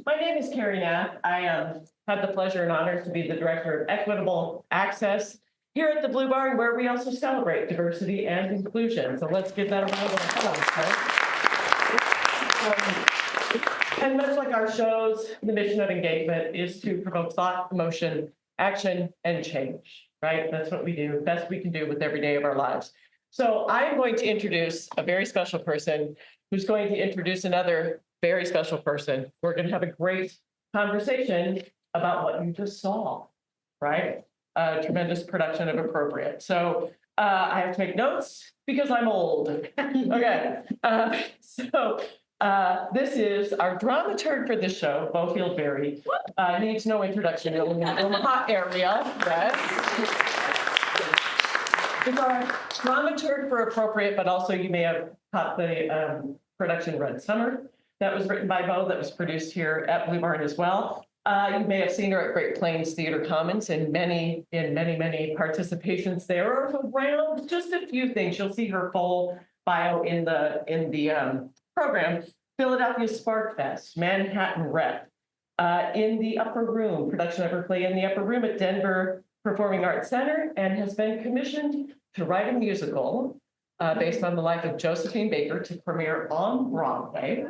My name is Carrie Nath. I have the pleasure and honor to be the Director of Equitable Access here at the Blue Barn, where we also celebrate diversity and inclusion. So let's give that a round of applause. And much like our shows, the mission of engagement is to provoke thought, emotion, action, and change, right? That's what we do, best we can do with every day of our lives. So I'm going to introduce a very special person who's going to introduce another very special person. We're going to have a great conversation about what you just saw, right? A tremendous production of Appropriate. So I have to make notes because I'm old. Okay. This is our dramaturg for this show, Beaufield Berry. Needs no introduction, in the Omaha area. Yes. It's our dramaturg for Appropriate, but also you may have caught the production Red Summer. That was written by Bo, that was produced here at Blue Barn as well. You may have seen her at Great Plains Theater Commons in many participations there, or around just a few things. You'll see her full bio in the program. Philadelphia Spark Fest, Manhattan Rep, in the Upper Room, production of her play In the Upper Room at Denver Performing Arts Center, and has been commissioned to write a musical based on the life of Josephine Baker to premiere on Broadway.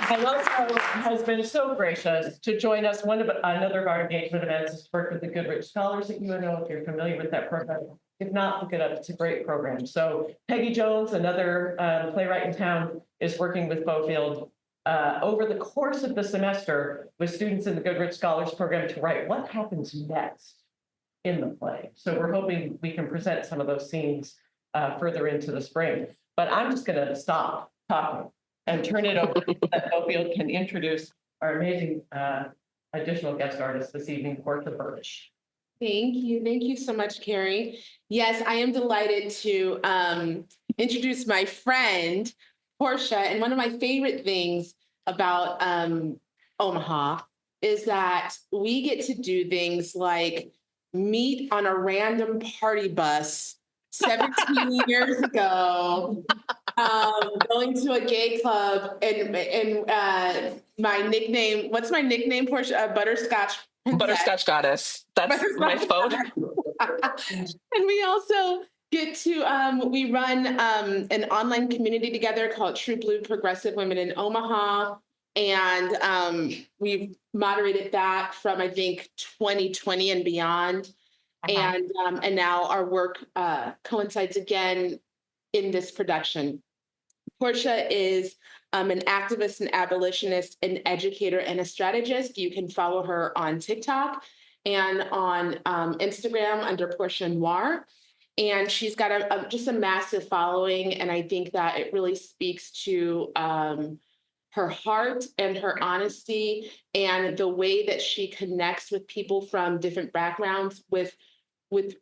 And also has been so gracious to join us. Another of our engagement events is to work with the Goodrich Scholars at UNO, if you're familiar with that program. If not, look it up. It's a great program. So Peggy Jones, another playwright in town, is working with Beaufield over the course of the semester with students in the Goodrich Scholars Program to write what happens next in the play. So we're hoping we can present some of those scenes further into the spring. But I'm just going to stop talking and turn it over so that Beaufield can introduce our amazing additional guest artist this evening, Portia Burch. Thank you. Thank you so much, Carrie. Yes, I am delighted to introduce my friend, Portia. And one of my favorite things about Omaha is that we get to do things like meet on a random party bus 17 years ago, going to a gay club, and my nickname, what's my nickname, Portia? Butterscotch Princess. Butterscotch Goddess. That's my phone. And we also get to, we run an online community together called True Blue Progressive Women in Omaha. And we've moderated that from, I think, 2020 and beyond. And now our work coincides again in this production. Portia is an activist and abolitionist, an educator and a strategist. You can follow her on TikTok and on Instagram under Portia Noir. And she's got just a massive following. And I think that it really speaks to her heart and her honesty and the way that she connects with people from different backgrounds with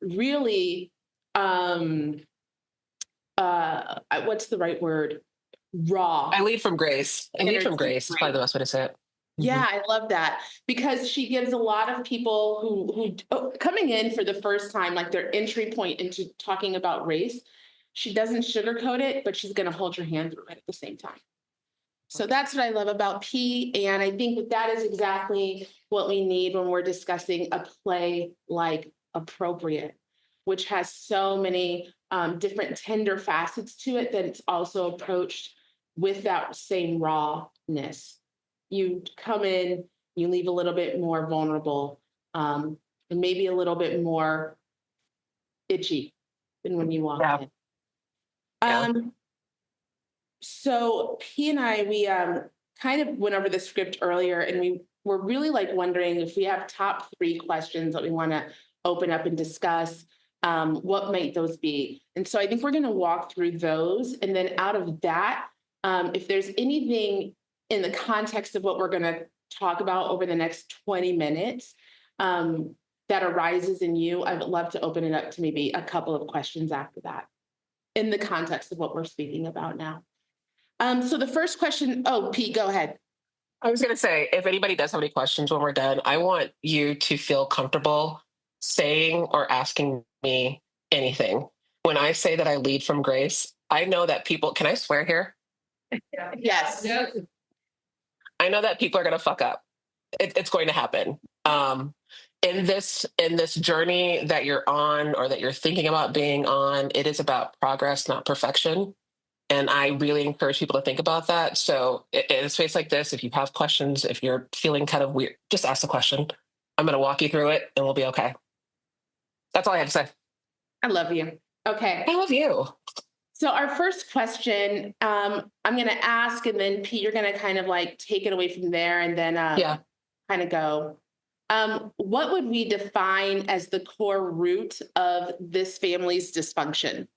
really, what's the right word? Raw. I lead from grace. Probably the best way to say it. Yeah, I love that, because she gives a lot of people who coming in for the first time, like their entry point into talking about race, she doesn't sugarcoat it, but she's going to hold your hand through it at the same time. So that's what I love about P. And I think that is exactly what we need when we're discussing a play like Appropriate, which has so many different tender facets to it, that it's also approached with that same rawness. You come in, you leave a little bit more vulnerable, and maybe a little bit more itchy than when you walk in. Yeah. So P and I, we kind of went over the script earlier, and we were really wondering if we have top 3 questions that we want to open up and discuss, what might those be? And so I think we're going to walk through those. And then out of that, if there's anything in the context of what we're going to talk about over the next 20 minutes that arises in you, I would love to open it up to maybe a couple of questions after that in the context of what we're speaking about now. So the first question, Pete, go ahead. I was going to say, if anybody does have any questions when we're done, I want you to feel comfortable saying or asking me anything. When I say that I lead from grace, I know that people, can I swear here? Yes. I know that people are going to fuck up. It's going to happen. In this journey that you're on or that you're thinking about being on, it is about progress, not perfection. And I really encourage people to think about that. So in a space like this, if you have questions, if you're feeling kind of weird, just ask the question. I'm going to walk you through it and we'll be okay. That's all I have to say. I love you. Okay. I love you. So our first question, I'm going to ask, and then Pete, you're going to kind of like take it away from there, and then kind of go. What would we define as the core root of this family's dysfunction?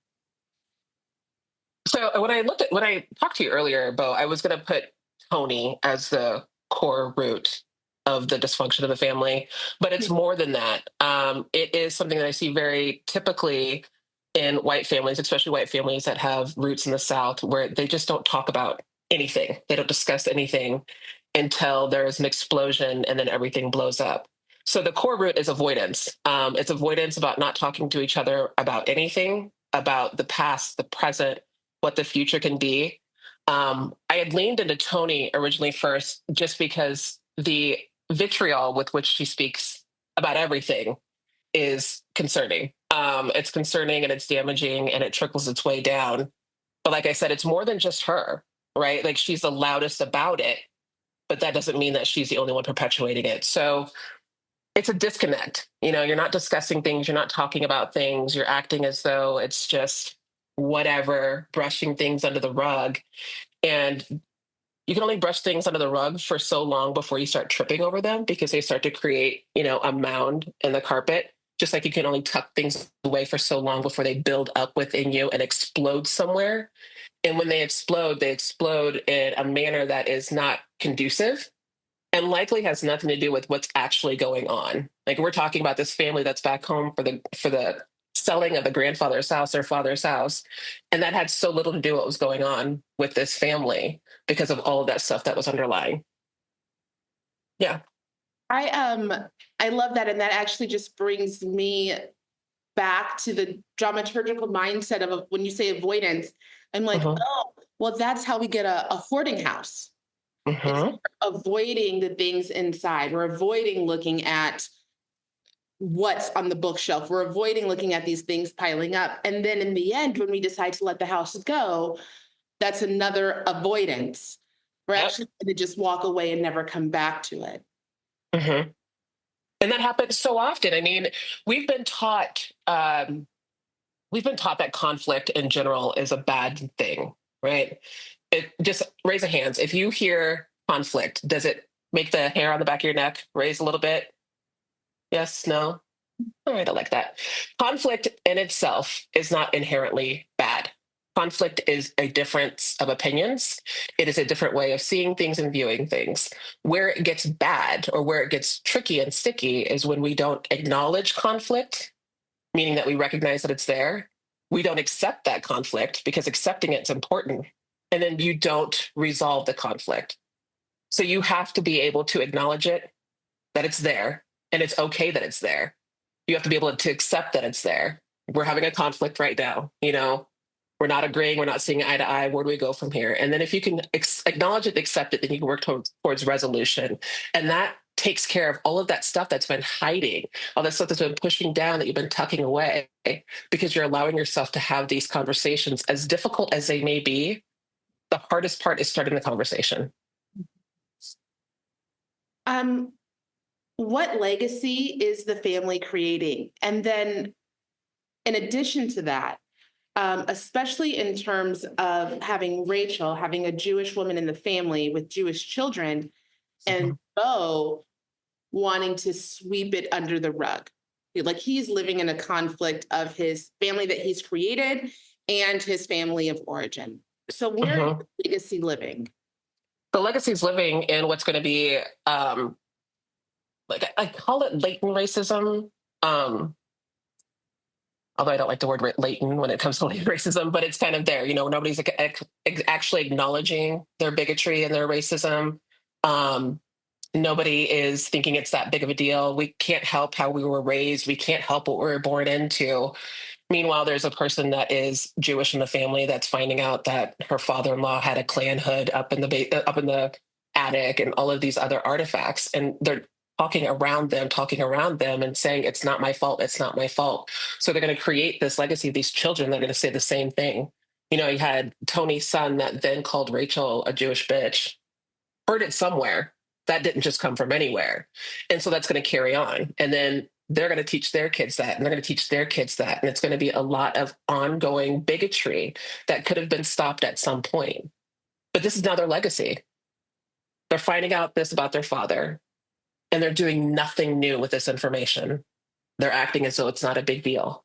So when I talked to you earlier, Bo, I was going to put Tony as the core root of the dysfunction of the family, but it's more than that. It is something that I see very typically in white families, especially white families that have roots in the South, where they just don't talk about anything. They don't discuss anything until there's an explosion and then everything blows up. So the core root is avoidance. It's avoidance about not talking to each other about anything, about the past, the present, what the future can be. I had leaned into Tony originally first, just because the vitriol with which she speaks about everything is concerning. It's concerning and it's damaging and it trickles its way down. But like I said, it's more than just her, right? Like, she's the loudest about it, but that doesn't mean that she's the only one perpetuating it. So it's a disconnect. You're not discussing things, you're not talking about things, you're acting as though it's just whatever, brushing things under the rug. And you can only brush things under the rug for so long before you start tripping over them, because they start to create, a mound in the carpet. Just like you can only tuck things away for so long before they build up within you and explode somewhere. And when they explode in a manner that is not conducive and likely has nothing to do with what's actually going on. Like, we're talking about this family that's back home for the selling of the grandfather's house, their father's house. And that had so little to do with what was going on with this family because of all of that stuff that was underlying. Yeah. I love that. And that actually just brings me back to the dramaturgical mindset of when you say avoidance. I'm like, oh, well, that's how we get a hoarding house. It's avoiding the things inside. We're avoiding looking at what's on the bookshelf. We're avoiding looking at these things piling up. And then in the end, when we decide to let the house go, that's another avoidance. We're actually going to just walk away and never come back to it. And that happens so often. I mean, we've been taught that conflict in general is a bad thing, right? Just raise a hands. If you hear conflict, does it make the hair on the back of your neck raise a little bit? Yes, no? All right, I like that. Conflict in itself is not inherently bad. Conflict is a difference of opinions. It is a different way of seeing things and viewing things. Where it gets bad or where it gets tricky and sticky is when we don't acknowledge conflict, meaning that we recognize that it's there. We don't accept that conflict because accepting it's important. And then you don't resolve the conflict. So you have to be able to acknowledge it, that it's there, and it's okay that it's there. You have to be able to accept that it's there. We're having a conflict right now, we're not agreeing, we're not seeing eye to eye. Where do we go from here? And then if you can acknowledge it, accept it, then you can work towards resolution. And that takes care of all of that stuff that's been hiding, all that stuff that's been pushing down that you've been tucking away, because you're allowing yourself to have these conversations. As difficult as they may be, the hardest part is starting the conversation. What legacy is the family creating? And then in addition to that, especially in terms of having Rachel, having a Jewish woman in the family with Jewish children, and Bo wanting to sweep it under the rug. Like, he's living in a conflict of his family that he's created and his family of origin. So where is the legacy living? The legacy is living in what's going to be, like, I call it latent racism. Although I don't like the word latent when it comes to racism, but it's kind of there. Nobody's actually acknowledging their bigotry and their racism. Nobody is thinking it's that big of a deal. We can't help how we were raised. We can't help what we were born into. Meanwhile, there's a person that is Jewish in the family that's finding out that her father-in-law had a Klan hood up in the attic and all of these other artifacts, and they're talking around them and saying, it's not my fault, it's not my fault. So they're going to create this legacy of these children that are going to say the same thing. You know, you had Tony's son that then called Rachel a Jewish bitch. Heard it somewhere. That didn't just come from anywhere. And so that's going to carry on. And then they're going to teach their kids that, and they're going to teach their kids that. And it's going to be a lot of ongoing bigotry that could have been stopped at some point. But this is now their legacy. They're finding out this about their father, and they're doing nothing new with this information. They're acting as though it's not a big deal.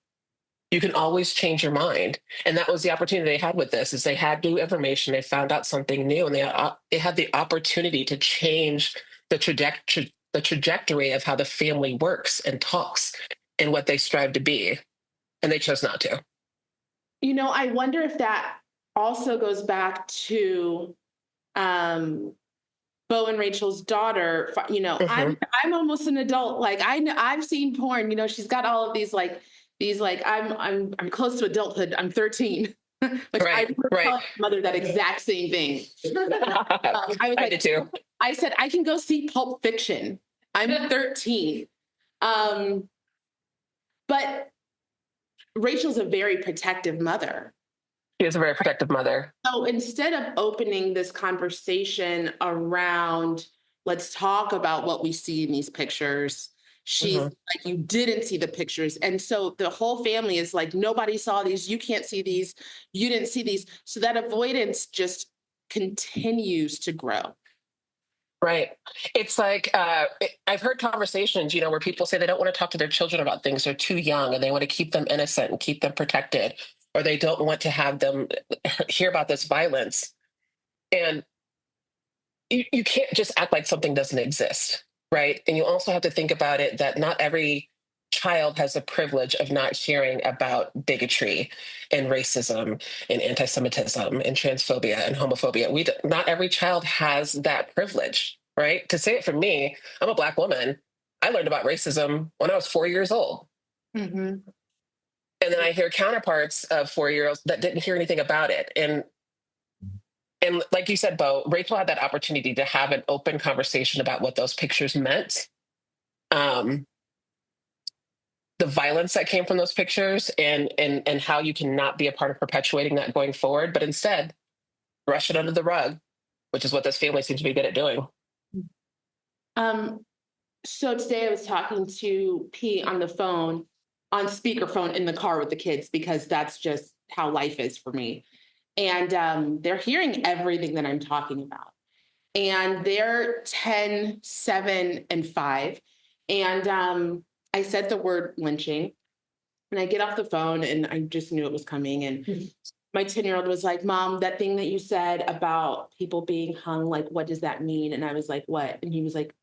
You can always change your mind. And that was the opportunity they had with this, is they had new information, they found out something new, and they had the opportunity to change the trajectory of how the family works and talks and what they strive to be. And they chose not to. You know, I wonder if that also goes back to Bo and Rachel's daughter. You know, I'm almost an adult. Like I've seen porn. You know, she's got all of these I'm close to adulthood. I'm 13. I remember telling my mother that exact same thing. I did too. I said, I can go see Pulp Fiction. I'm 13. But Rachel's a very protective mother. She is a very protective mother. So instead of opening this conversation around, let's talk about what we see in these pictures, she's like, you didn't see the pictures. And so the whole family is like, nobody saw these. You can't see these. You didn't see these. So that avoidance just continues to grow. Right. It's like, I've heard conversations, you know, where people say they don't want to talk to their children about things. They're too young and they want to keep them innocent and keep them protected, or they don't want to have them hear about this violence. And you can't just act like something doesn't exist, right? And you also have to think about it that not every child has the privilege of not hearing about bigotry and racism and anti-Semitism and transphobia and homophobia. Not every child has that privilege, right? To say it for me, I'm a Black woman. I learned about racism when I was 4 years old. And then I hear counterparts of 4-year-olds that didn't hear anything about it. And like you said, Bo, Rachel had that opportunity to have an open conversation about what those pictures meant. The violence that came from those pictures and how you cannot be a part of perpetuating that going forward, but instead brush it under the rug, which is what this family seems to be good at doing. So today I was talking to P on the phone, on speakerphone in the car with the kids, because that's just how life is for me. And they're hearing everything that I'm talking about. And they're 10, 7, and 5. And I said the word lynching, and I get off the phone and I just knew it was coming. And my 10-year-old was like, Mom, that thing that you said about people being hung, like, what does that mean? And I was like, what? And he was like,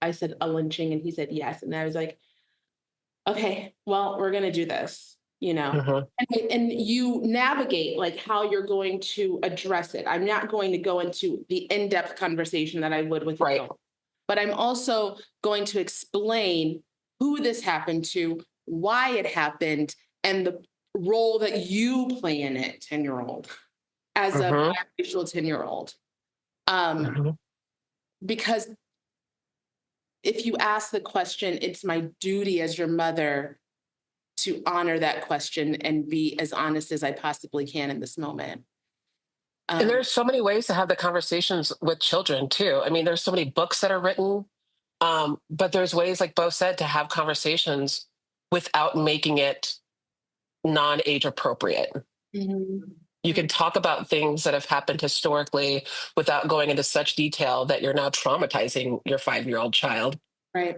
I said a lynching. And he said, yes. And I was like, okay, well, we're going to do this, you know, and you navigate like how you're going to address it. I'm not going to go into the in-depth conversation that I would with you, but I'm also going to explain who this happened to, why it happened, and the role that you play in it, 10-year-old, as a biracial 10-year-old. Because if you ask the question, it's my duty as your mother to honor that question and be as honest as I possibly can in this moment. And there's so many ways to have the conversations with children too. I mean, there's so many books that are written. But there's ways, like Bo said, to have conversations without making it non-age appropriate. You can talk about things that have happened historically without going into such detail that you're now traumatizing your 5-year-old child. Right.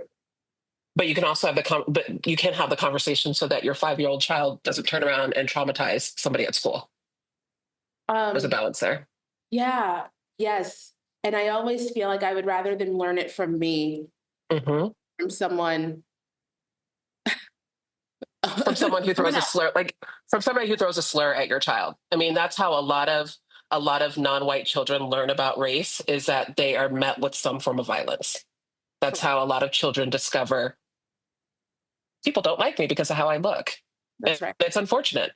But you can also have but you can have the conversation so that your 5-year-old child doesn't turn around and traumatize somebody at school. There's a balance there. Yeah. Yes. And I always feel like I would rather them learn it from me, from someone. From someone who throws a slur, from somebody who throws a slur at your child. I mean, that's how a lot of non-white children learn about race, is that they are met with some form of violence. That's how a lot of children discover people don't like me because of how I look. That's right. It's unfortunate.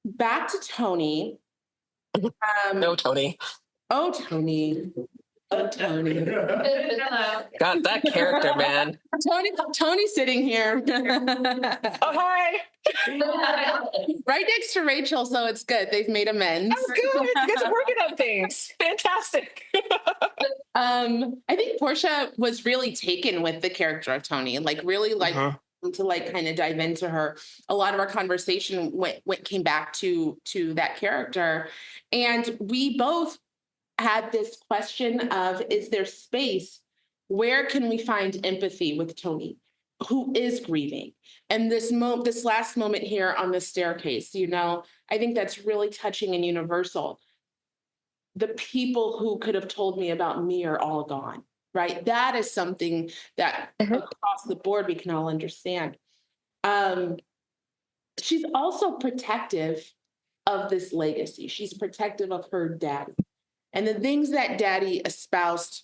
Back to Tony. No, Tony. Oh, Tony. Oh, Tony. Got that character, man. Tony's sitting here. Oh, hi. Right next to Rachel, so it's good. They've made amends. Oh, good. You guys are working on things. Fantastic. I think Portia was really taken with the character of Tony, like really like to like kind of dive into her. A lot of our conversation came back to that character, and we both had this question of, is there space? Where can we find empathy with Tony, who is grieving? And this last moment here on the staircase, you know, I think that's really touching and universal. The people who could have told me about me are all gone, right? That is something that across the board we can all understand. She's also protective of this legacy. She's protective of her daddy. And the things that daddy espoused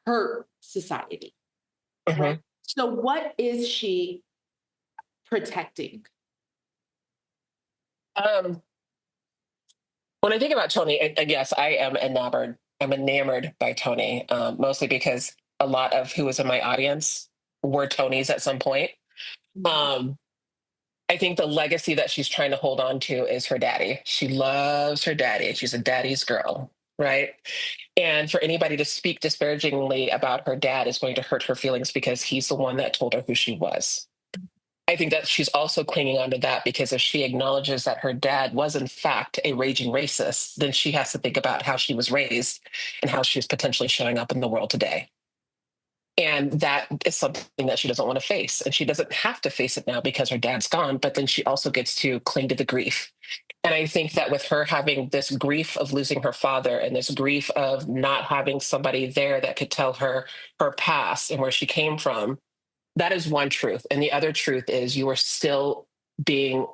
hurt society. Right? So what is she protecting? When I think about Tony, and yes, I am enamored. I'm enamored by Tony, mostly because a lot of who was in my audience were Tonys at some point. I think the legacy that she's trying to hold on to is her daddy. She loves her daddy. She's a daddy's girl, right? And for anybody to speak disparagingly about her dad is going to hurt her feelings because he's the one that told her who she was. I think that she's also clinging on to that because if she acknowledges that her dad was in fact a raging racist, then she has to think about how she was raised and how she's potentially showing up in the world today. And that is something that she doesn't want to face. And she doesn't have to face it now because her dad's gone, but then she also gets to cling to the grief. And I think that with her having this grief of losing her father and this grief of not having somebody there that could tell her her past and where she came from, that is one truth. And the other truth is you are still being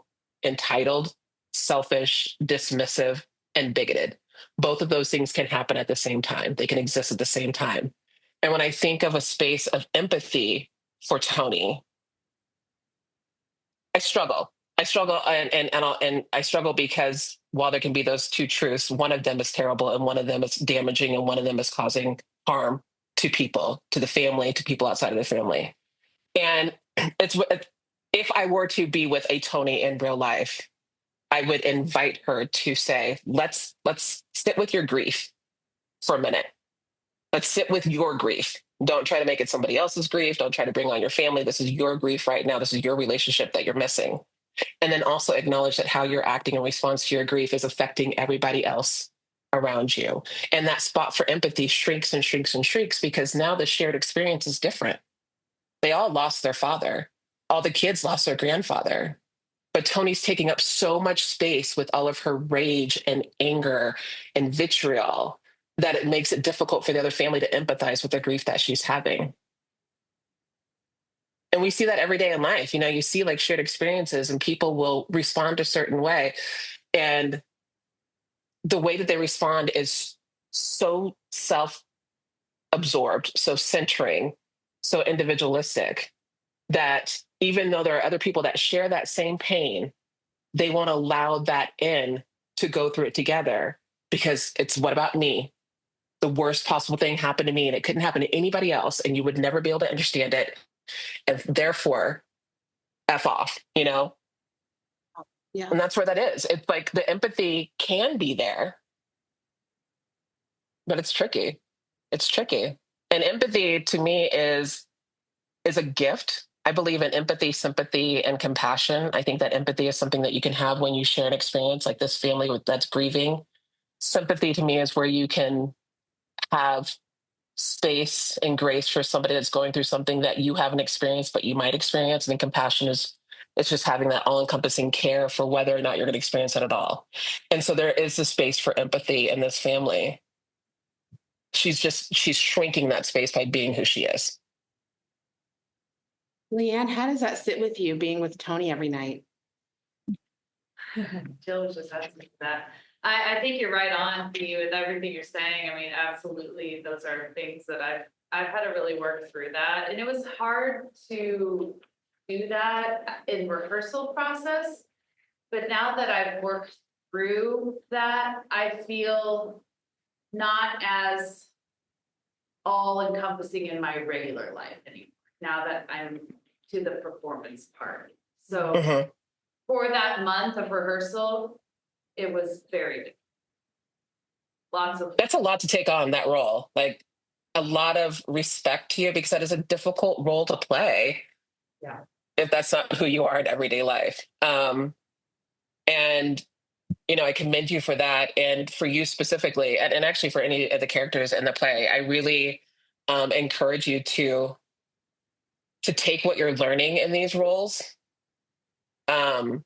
entitled, selfish, dismissive, and bigoted. Both of those things can happen at the same time. They can exist at the same time. And when I think of a space of empathy for Tony, I struggle. I struggle, and I struggle because while there can be those two truths, one of them is terrible, and one of them is damaging, and one of them is causing harm to people, to the family, to people outside of the family. And if I were to be with a Tony in real life, I would invite her to say, let's sit with your grief for a minute. Let's sit with your grief. Don't try to make it somebody else's grief. Don't try to bring on your family. This is your grief right now. This is your relationship that you're missing. And then also acknowledge that how you're acting in response to your grief is affecting everybody else around you. And that spot for empathy shrinks and shrinks and shrinks because now the shared experience is different. They all lost their father. All the kids lost their grandfather. But Tony's taking up so much space with all of her rage and anger and vitriol that it makes it difficult for the other family to empathize with the grief that she's having. And we see that every day in life. You know, you see like shared experiences and people will respond a certain way. And the way that they respond is so self-absorbed, so centering, so individualistic that even though there are other people that share that same pain, they won't allow that in to go through it together because it's what about me? The worst possible thing happened to me and it couldn't happen to anybody else and you would never be able to understand it. And therefore, F off, you know? Yeah. And that's where that is. It's like the empathy can be there, but it's tricky. It's tricky. And empathy to me is a gift. I believe in empathy, sympathy, and compassion. I think that empathy is something that you can have when you share an experience like this family that's grieving. Sympathy to me is where you can have space and grace for somebody that's going through something that you haven't experienced, but you might experience. And then compassion is it's just having that all-encompassing care for whether or not you're going to experience it at all. And so there is a space for empathy in this family. She's shrinking that space by being who she is. Leanne, how does that sit with you being with Tony every night? Jill was just asking that. I think you're right on, Dee, with everything you're saying. I mean, absolutely, those are things that I've had to really work through that. And it was hard to do that in rehearsal process. But now that I've worked through that, I feel not as all encompassing in my regular life anymore, now that I'm to the performance part. So Mhm. for that month of rehearsal, it was very good. Lots of, That's a lot to take on, that role. Like, a lot of respect to you, because that is a difficult role to play. Yeah. If that's not who you are in everyday life. And I commend you for that, and for you specifically, and actually for any of the characters in the play. I really encourage you to take what you're learning in these roles. Um,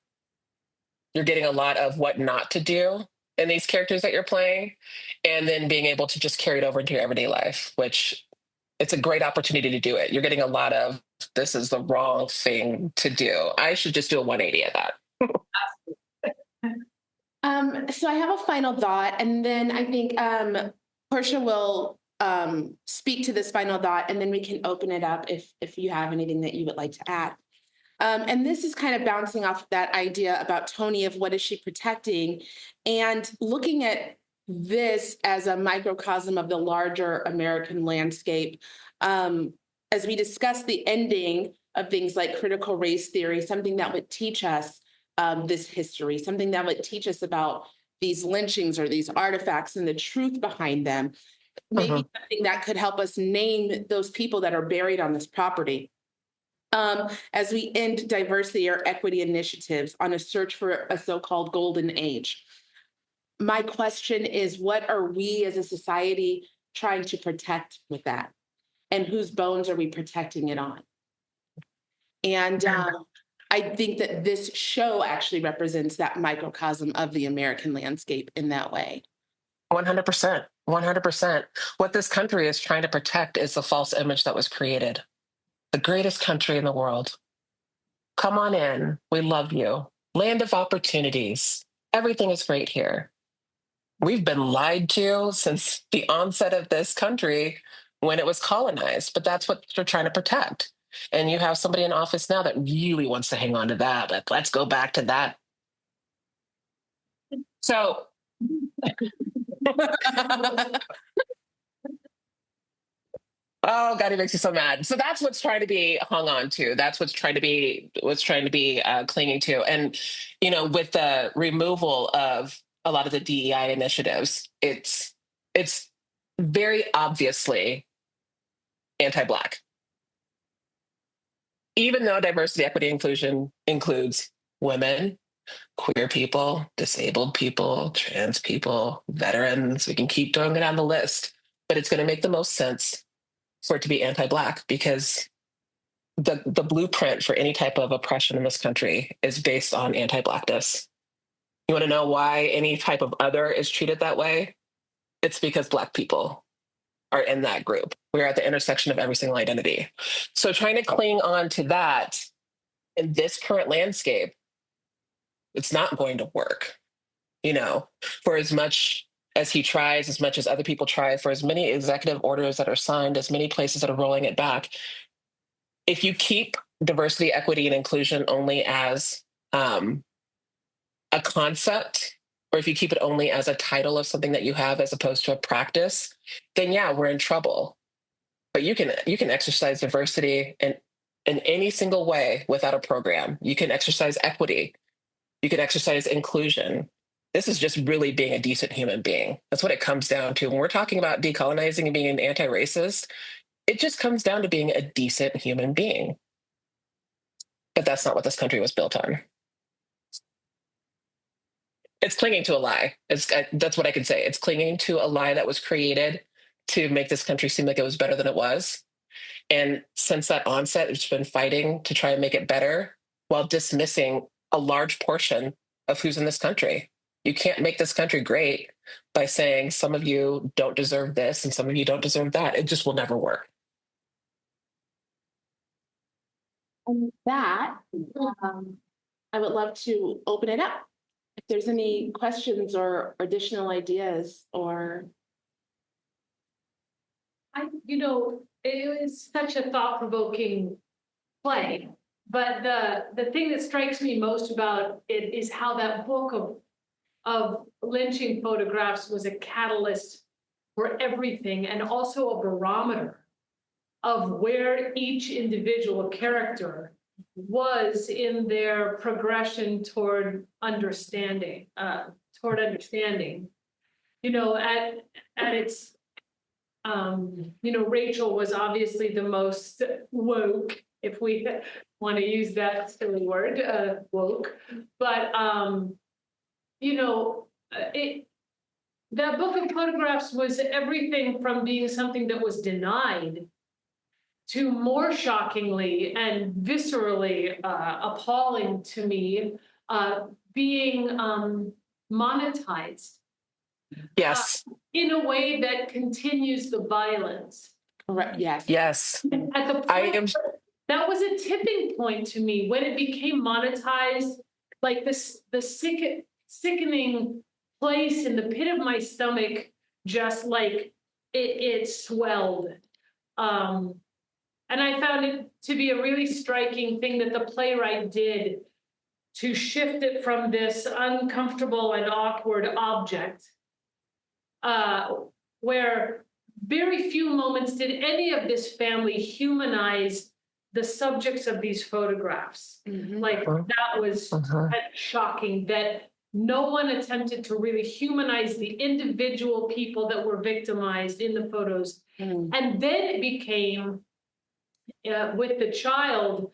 you're getting a lot of what not to do in these characters that you're playing, and then being able to just carry it over into your everyday life, which it's a great opportunity to do it. You're getting a lot of, this is the wrong thing to do. I should just do a 180 at that. So I have a final thought, and then I think Portia will speak to this final thought, and then we can open it up if you have anything that you would like to add. And this is kind of bouncing off that idea about Tony of what is she protecting, and looking at this as a microcosm of the larger American landscape. As we discuss the ending of things like critical race theory, something that would teach us this history, something that would teach us about these lynchings or these artifacts and the truth behind them, maybe something that could help us name those people that are buried on this property. As we end diversity or equity initiatives on a search for a so-called golden age. My question is, what are we as a society trying to protect with that? And whose bones are we protecting it on? And I think that this show actually represents that microcosm of the American landscape in that way. 100%. 100%. What this country is trying to protect is the false image that was created. The greatest country in the world. Come on in. We love you. Land of opportunities. Everything is great here. We've been lied to since the onset of this country when it was colonized, but that's what they're trying to protect. And you have somebody in office now that really wants to hang on to that. Like, let's go back to that. So, oh God, it makes you so mad. So that's what's trying to be hung on to. That's what's trying to be clinging to. And with the removal of a lot of the DEI initiatives, it's very obviously anti-Black. Even though diversity, equity, inclusion includes women, queer people, disabled people, trans people, veterans, we can keep going down the list, but it's going to make the most sense for it to be anti-Black, because the blueprint for any type of oppression in this country is based on anti-Blackness. You want to know why any type of other is treated that way? It's because Black people are in that group. We're at the intersection of every single identity. So trying to cling on to that in this current landscape, it's not going to work. For as much as he tries, as much as other people try, for as many executive orders that are signed, as many places that are rolling it back, if you keep diversity, equity, and inclusion only as a concept, or if you keep it only as a title of something that you have as opposed to a practice, then yeah, we're in trouble. But you can exercise diversity in any single way without a program. You can exercise equity. You can exercise inclusion. This is just really being a decent human being. That's what it comes down to. When we're talking about decolonizing and being an anti-racist, it just comes down to being a decent human being. But that's not what this country was built on. It's clinging to a lie. That's what I can say. It's clinging to a lie that was created to make this country seem like it was better than it was. And since that onset, it's been fighting to try and make it better while dismissing a large portion of who's in this country. You can't make this country great by saying some of you don't deserve this and some of you don't deserve that. It just will never work. And with that, I would love to open it up. If there's any questions or additional ideas or. it was such a thought-provoking play. But the thing that strikes me most about it is how that book of lynching photographs was a catalyst for everything, and also a barometer of where each individual character was in their progression toward understanding. You know, at its, you know, Rachel was obviously the most woke, if we want to use that silly word, woke. But you know, that book of photographs was everything from being something that was denied to, more shockingly and viscerally appalling to me, being monetized Yes. in a way that continues the violence. Correct. Yes. Yes. At the point, I am. that was a tipping point to me when it became monetized, like the sickening place in the pit of my stomach, just like it swelled. And I found it to be a really striking thing that the playwright did to shift it from this uncomfortable and awkward object, where very few moments did any of this family humanize the subjects of these photographs. Like, that was kind of shocking that no one attempted to really humanize the individual people that were victimized in the photos. And then it became, with the child,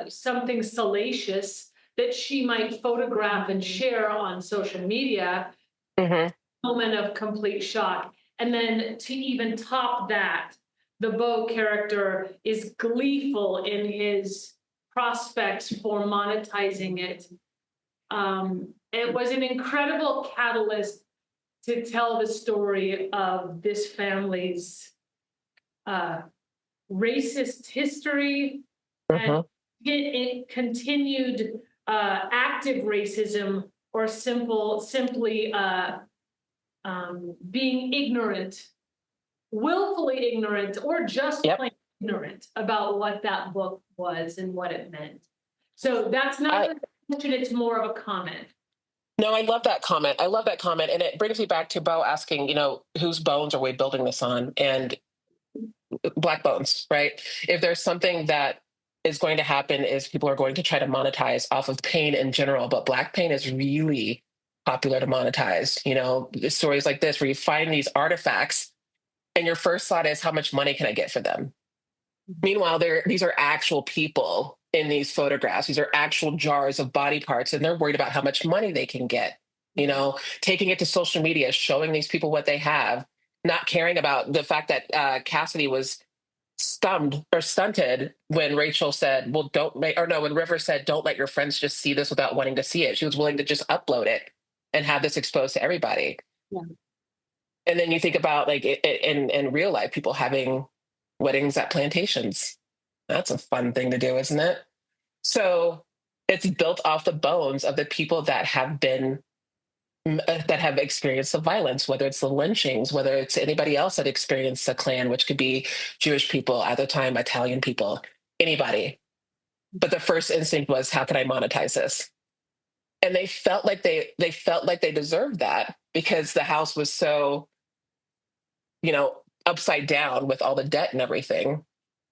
something salacious that she might photograph and share on social media. Moment of complete shock. And then to even top that, the Beau character is gleeful in his prospects for monetizing it. It was an incredible catalyst to tell the story of this family's racist history and it continued active racism, or simply being ignorant, willfully ignorant, or just plain ignorant about what that book was and what it meant. So that's not a question, it's more of a comment. No, I love that comment. I love that comment. And it brings me back to Beau asking, you know, whose bones are we building this on? And Black bones, right? If there's something that is going to happen, is people are going to try to monetize off of pain in general, but Black pain is really popular to monetize. You know, stories like this where you find these artifacts and your first thought is, how much money can I get for them? Meanwhile, these are actual people in these photographs. These are actual jars of body parts, and they're worried about how much money they can get. You know, taking it to social media, showing these people what they have, not caring about the fact that Cassidy was stunted when Rachel said, well, when River said, don't let your friends just see this without wanting to see it. She was willing to just upload it and have this exposed to everybody. Yeah. And then you think about, like, in real life, people having weddings at plantations. That's a fun thing to do, isn't it? So it's built off the bones of the people that have experienced the violence, whether it's the lynchings, whether it's anybody else that experienced the Klan, which could be Jewish people at the time, Italian people, anybody. But the first instinct was, how can I monetize this? And they felt like they deserved that because the house was so, you know, upside down with all the debt and everything.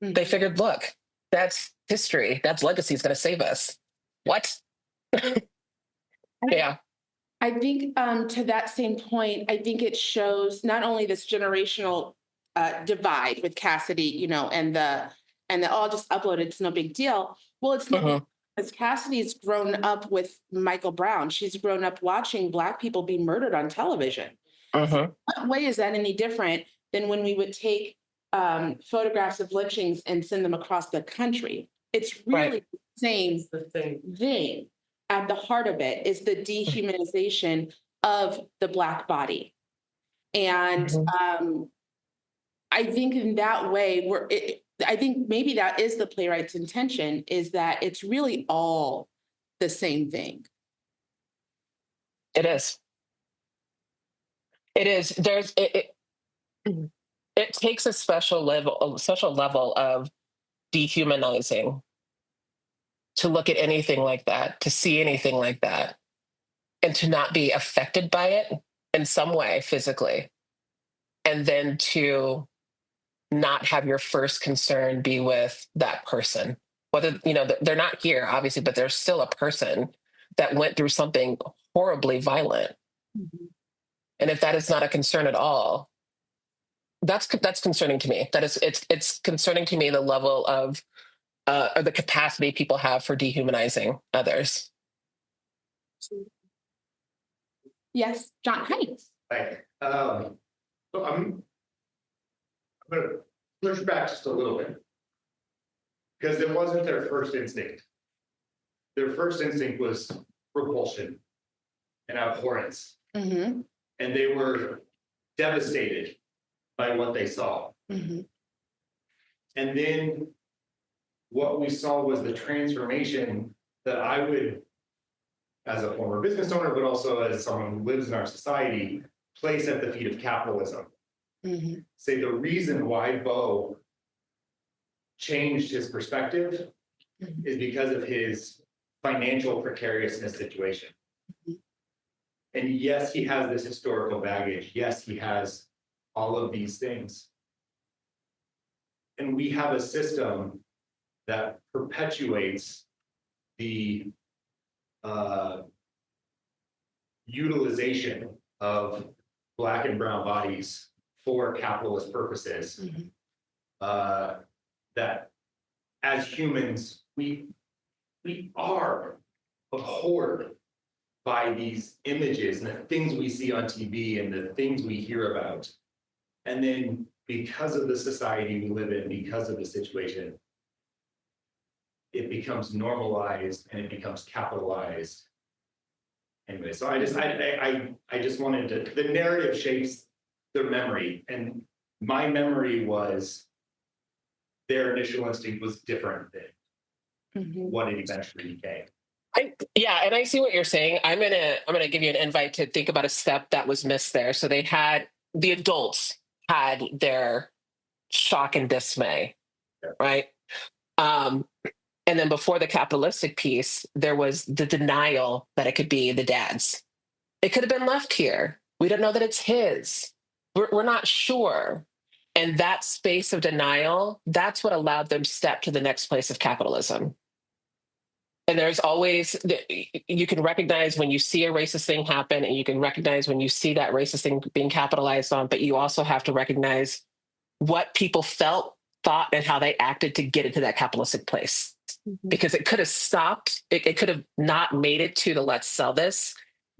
They figured, look, that's history. That's legacy is going to save us. What? Yeah. I think to that same point, I think it shows not only this generational divide with Cassidy, you know, and the all just upload, it's no big deal. Well, it's not, because Cassidy's grown up with Michael Brown. She's grown up watching Black people be murdered on television. So what way is that any different than when we would take photographs of lynchings and send them across the country? It's really the same thing. At the heart of it is the dehumanization of the Black body. And I think in that way, I think maybe that is the playwright's intention, is that it's really all the same thing. It is. It is. It takes a special level of dehumanizing to look at anything like that, to see anything like that, and to not be affected by it in some way physically, and then to not have your first concern be with that person. Whether, they're not here, obviously, but they're still a person that went through something horribly violent. Mhm. And if that is not a concern at all, that's concerning to me. It's concerning to me, the level of or the capacity people have for dehumanizing others. Yes, John, hi. Hi. So I'm gonna push back just a little bit. Because it wasn't their first instinct. Their first instinct was repulsion and abhorrence. Mm-hmm. And they were devastated by what they saw. Mm-hmm. And then what we saw was the transformation that I would, as a former business owner, but also as someone who lives in our society, place at the feet of capitalism. Mm-hmm. Say the reason why Bo changed his perspective is because of his financial precariousness situation. And yes, he has this historical baggage. Yes, he has all of these things. And we have a system that perpetuates the utilization of Black and brown bodies for capitalist purposes. Mm-hmm. That as humans, we are abhorred by these images and the things we see on TV and the things we hear about. And then because of the society we live in, because of the situation, it becomes normalized and it becomes capitalized. Anyway, so I just wanted to, the narrative shapes their memory, and my memory was their initial instinct was different than Mm-hmm. what it eventually became. And I see what you're saying. I'm gonna give you an invite to think about a step that was missed there. So the adults had their shock and dismay, right? And then before the capitalistic piece, there was the denial that it could be the dad's. It could have been left here. We don't know that it's his. We're not sure. And that space of denial, that's what allowed them to step to the next place of capitalism. And there's always, you can recognize when you see a racist thing happen, and you can recognize when you see that racist thing being capitalized on, but you also have to recognize what people felt, thought, and how they acted to get into that capitalistic place. Mm-hmm. Because it could have stopped, it could have not made it to the let's sell this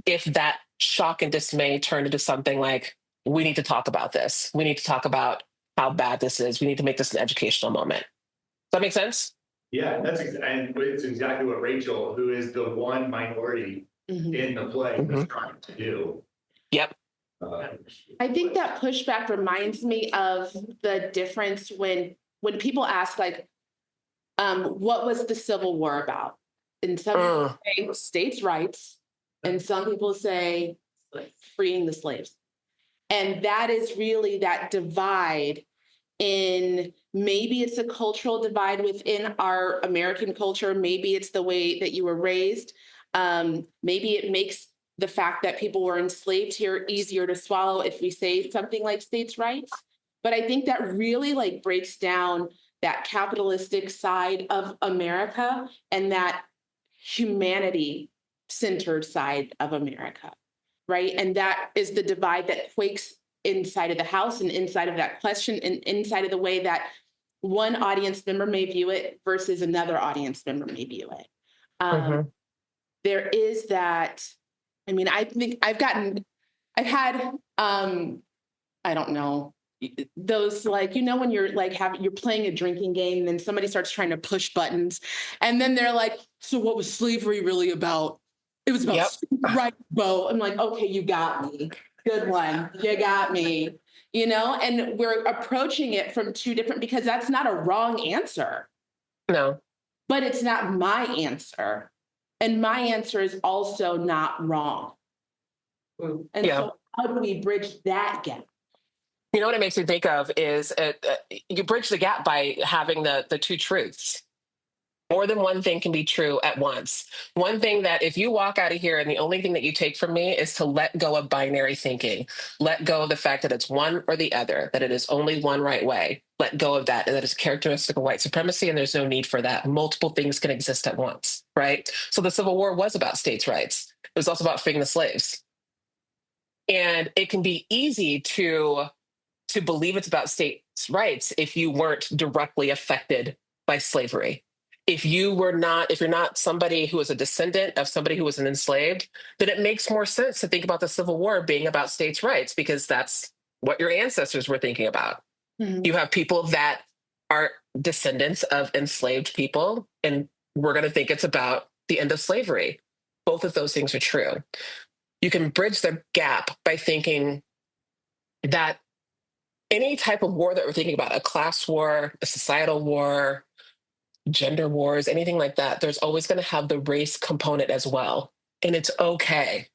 if that shock and dismay turned into something like, we need to talk about this. We need to talk about how bad this is. We need to make this an educational moment. Does that make sense? Yeah, and it's exactly what Rachel, who is the one minority Mm-hmm. in the play, was trying to do. Yep. I think that pushback reminds me of the difference when people ask, like, what was the Civil War about? And some people say states' rights, and some people say freeing the slaves. And that is really that divide in, maybe it's a cultural divide within our American culture. Maybe it's the way that you were raised. Maybe it makes the fact that people were enslaved here easier to swallow if we say something like states' rights. But I think that really breaks down that capitalistic side of America and that humanity-centered side of America, right? And that is the divide that quakes inside of the house and inside of that question and inside of the way that one audience member may view it versus another audience member may view it. There is that, I mean, I think I've had, I don't know, those when you're you're playing a drinking game and then somebody starts trying to push buttons and then they're like, so what was slavery really about? It was about right, Bo. I'm like, okay, you got me. Good one. You got me. And we're approaching it from two different, because that's not a wrong answer. No. But it's not my answer. And my answer is also not wrong. And so how do we bridge that gap? You know what it makes me think of is you bridge the gap by having the two truths. More than one thing can be true at once. One thing that if you walk out of here and the only thing that you take from me is to let go of binary thinking, let go of the fact that it's one or the other, that it is only one right way, let go of that, and that is characteristic of white supremacy, and there's no need for that. Multiple things can exist at once, right? So the Civil War was about states' rights. It was also about freeing the slaves. And it can be easy to believe it's about states' rights if you weren't directly affected by slavery. If you're not somebody who is a descendant of somebody who was an enslaved, then it makes more sense to think about the Civil War being about states' rights because that's what your ancestors were thinking about. Mhm. You have people that are descendants of enslaved people, and we're going to think it's about the end of slavery. Both of those things are true. You can bridge the gap by thinking that any type of war that we're thinking about, a class war, a societal war, gender wars, anything like that, there's always going to have the race component as well. And it's okay.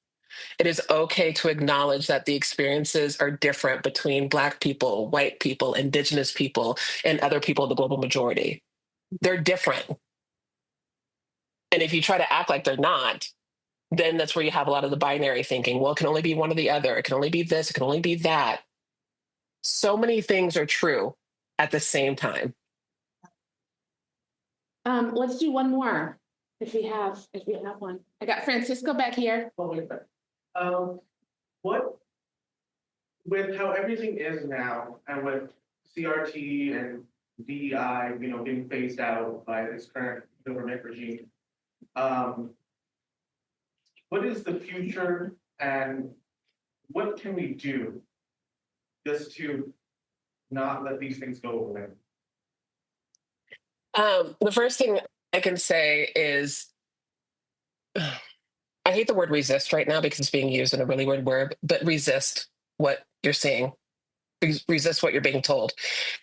It is okay to acknowledge that the experiences are different between Black people, white people, Indigenous people, and other people of the global majority. They're different. And if you try to act like they're not, then that's where you have a lot of the binary thinking. Well, it can only be one or the other. It can only be this. It can only be that. So many things are true at the same time. Let's do one more if we have one. I got Francisco back here. What, with how everything is now, and with CRT and DEI, being phased out by this current government regime, what is the future, and what can we do just to not let these things go away? The first thing I can say is I hate the word resist right now because it's being used in a really weird word, but resist what you're seeing. Resist what you're being told.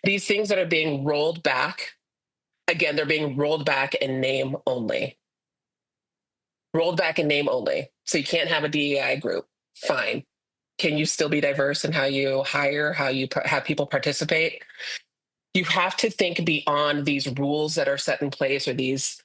These things that are being rolled back, again, they're being rolled back in name only. Rolled back in name only. So you can't have a DEI group. Fine. Can you still be diverse in how you hire, how you have people participate? You have to think beyond these rules that are set in place or these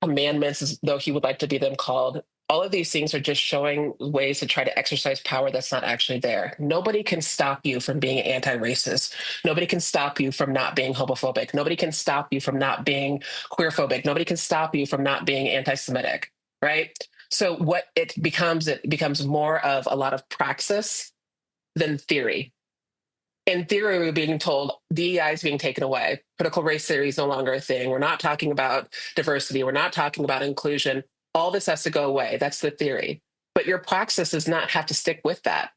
commandments, as though he would like to be them called. All of these things are just showing ways to try to exercise power that's not actually there. Nobody can stop you from being anti-racist. Nobody can stop you from not being homophobic. Nobody can stop you from not being queerphobic. Nobody can stop you from not being anti-Semitic, right? So what it becomes more of a lot of praxis than theory. In theory, we're being told DEI is being taken away. Critical race theory is no longer a thing. We're not talking about diversity. We're not talking about inclusion. All this has to go away. That's the theory. But your praxis does not have to stick with that.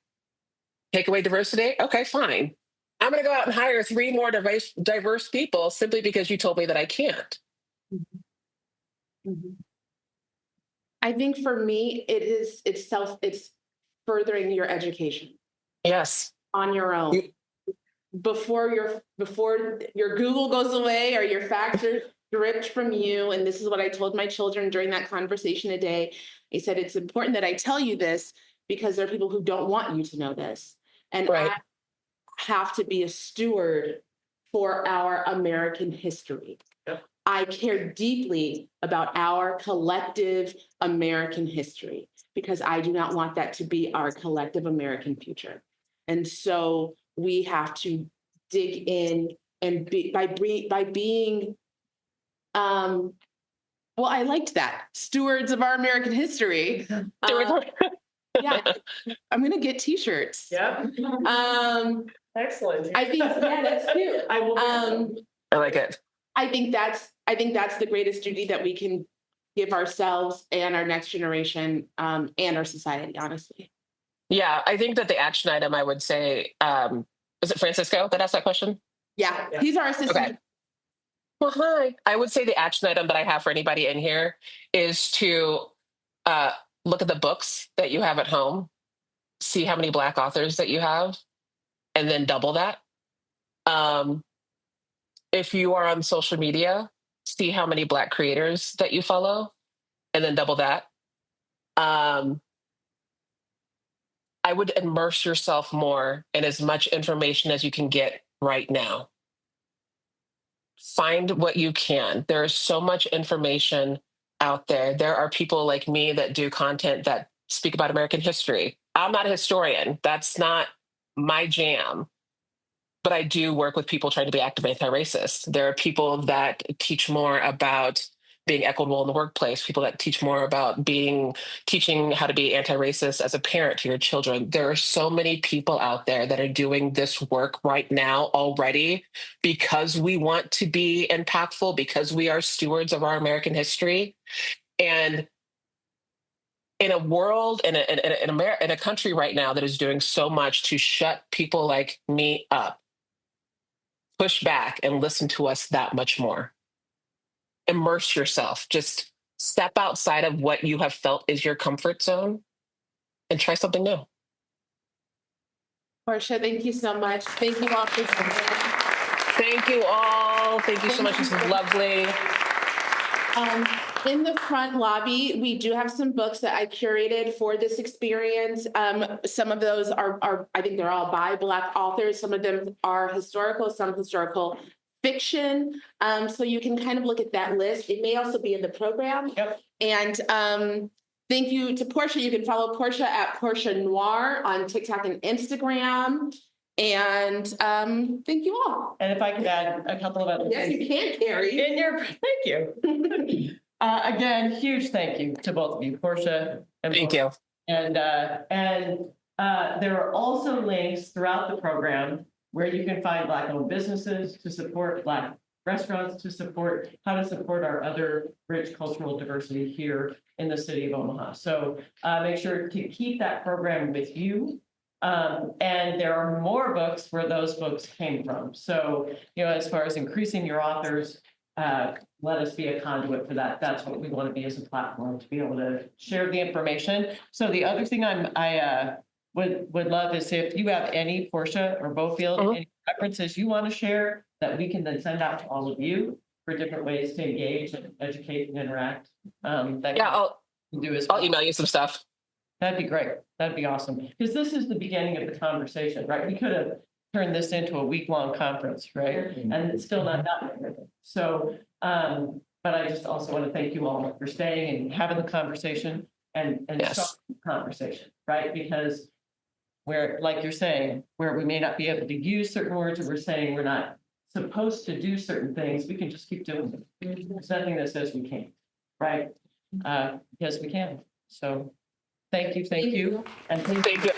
Take away diversity? Okay, fine. I'm going to go out and hire 3 more diverse people simply because you told me that I can't. Mm-hmm. I think for me, it's furthering your education. Yes. On your own. Before your Google goes away or your facts are stripped from you. And this is what I told my children during that conversation today. I said, it's important that I tell you this because there are people who don't want you to know this. And right. I have to be a steward for our American history. Yep. I care deeply about our collective American history because I do not want that to be our collective American future. And so we have to dig in and by being, well, I liked that, stewards of our American history. Yeah, I'm gonna get T-shirts. Yeah. Excellent. I think, yeah, that's cute. I will. I like it. I think that's the greatest duty that we can give ourselves and our next generation and our society, honestly. Yeah, I think that the action item I would say, was it Francisco that asked that question? Yeah, he's our assistant. Okay. Well, hi. I would say the action item that I have for anybody in here is to look at the books that you have at home, see how many Black authors that you have, and then double that. If you are on social media, see how many Black creators that you follow, and then double that. I I would immerse yourself more in as much information as you can get right now. Find what you can. There is so much information out there. There are people like me that do content that speak about American history. I'm not a historian. That's not my jam. But I do work with people trying to be active anti-racist. There are people that teach more about being equitable in the workplace, people that teach more about teaching how to be anti-racist as a parent to your children. There are so many people out there that are doing this work right now already because we want to be impactful, because we are stewards of our American history. And in a world, in a country right now that is doing so much to shut people like me up, push back and listen to us that much more. Immerse yourself. Just step outside of what you have felt is your comfort zone and try something new. Portia, thank you so much. Thank you all for coming. Thank you all. Thank you so much. This is lovely. In the front lobby, we do have some books that I curated for this experience. Some of those are, I think they're all by Black authors. Some of them are historical, some historical fiction. So you can kind of look at that list. It may also be in the program. Yep. And thank you to Portia. You can follow Portia at Portia Noir on TikTok and Instagram. And thank you all. And if I could add a couple of other Yes, things. you can, Carrie. Thank you. Again, huge thank you to both of you, Portia. And Thank you. And there are also links throughout the program where you can find Black-owned businesses to support Black restaurants, to support how to support our other rich cultural diversity here in the city of Omaha. So make sure to keep that program with you. And there are more books where those books came from. So, as far as increasing your authors, let us be a conduit for that. That's what we want to be as a platform, to be able to share the information. So the other thing I would love is if you have any, Portia or Beaufield, any references you want to share that we can then send out to all of you for different ways to engage and educate and interact. I'll email you some stuff. That'd be great. That'd be awesome. Because this is the beginning of the conversation, right? We could have turned this into a week-long conference, right? And it's still not done. So, but I just also want to thank you all for staying and having the conversation and Yes. the conversation, right? Because where, like you're saying, where we may not be able to use certain words, or we're saying we're not supposed to do certain things, we can just keep doing them. There's nothing that says we can't, right? Yes, we can. So thank you, and Thank you.